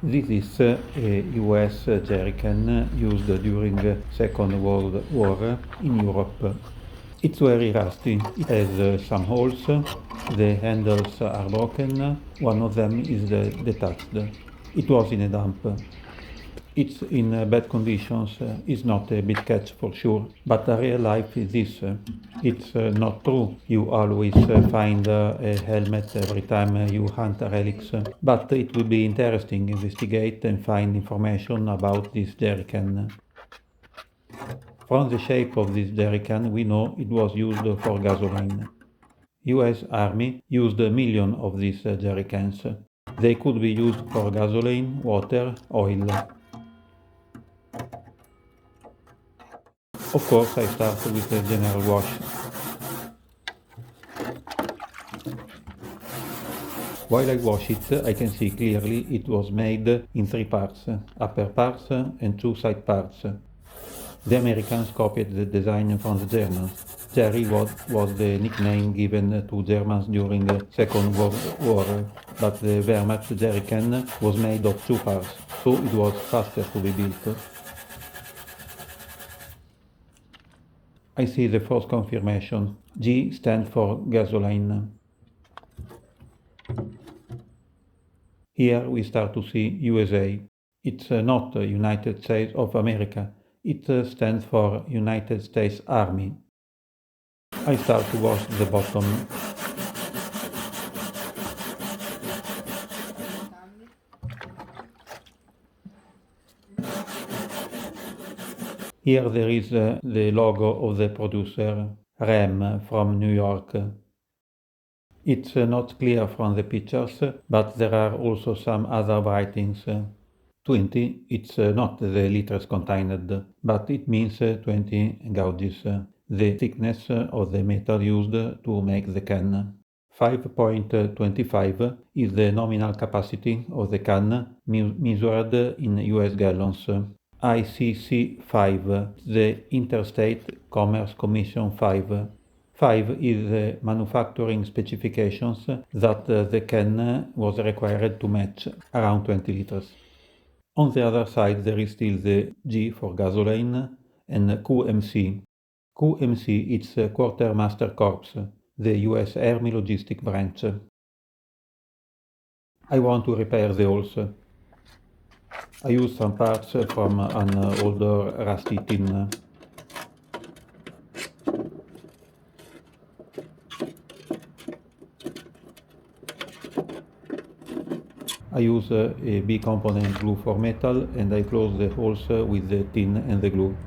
This is a US jerrycan used during Second World War in Europe. It's very rusty. It has some holes. The handles are broken. One of them is detached. It was in a dump. It's in bad conditions. It's not a big catch for sure, but real life is this. It's not true. You always find a helmet every time you hunt relics, but it would be interesting investigate and find information about this jerrycan. From the shape of this jerrycan, we know it was used for gasoline. US Army used a million of these jerrycans. They could be used for gasoline, water, oil. Of course, I start with a general wash. While I wash it, I can see clearly it was made in three parts, upper parts and two side parts. The Americans copied the design from the Germans. Jerry was the nickname given to Germans during the Second World War, but the Wehrmacht jerrycan was made of two parts, so it was faster to be built. I see the first confirmation. G stands for gasoline. Here we start to see USA. It's not United States of America. It stands for United States Army. I start to wash the bottom. Here there is the logo of the producer, Rem from New York. It's not clear from the pictures, but there are also some other writings. 20, it's not the liters contained, but it means 20 gauges, the thickness of the metal used to make the can. 5.25 is the nominal capacity of the can measured in US gallons. ICC 5, the Interstate Commerce Commission 5. 5 is the manufacturing specifications that the can was required to match, around 20 liters. On the other side there is still the G for gasoline and QMC. QMC is Quartermaster Corps, the US Army Logistic Branch. I want to repair the holes. I use some parts from an older rusty tin. I use a B-component glue for metal and I close the holes with the tin and the glue.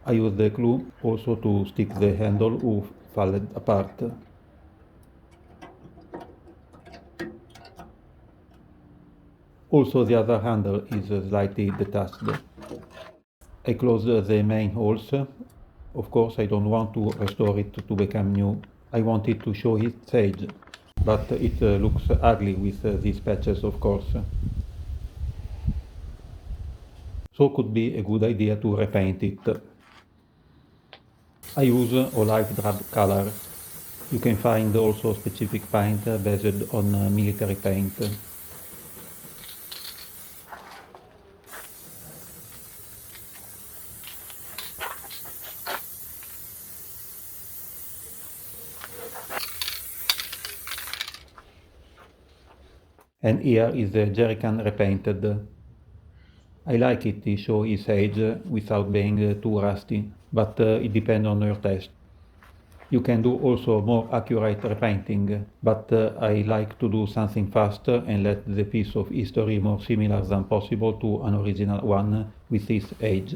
I use the glue also to stick the handle who fell apart. Also the other handle is slightly detached. I close the main holes. Of course I don't want to restore it to become new. I want it to show its age, but it looks ugly with these patches, of course. So could be a good idea to repaint it. I use olive drab color. You can find also specific paint based on military paint. And here is the jerrycan repainted. I like it to show its age without being too rusty, but it depends on your taste. You can do also more accurate repainting, but I like to do something fast and let the piece of history more similar than possible to an original one with its age.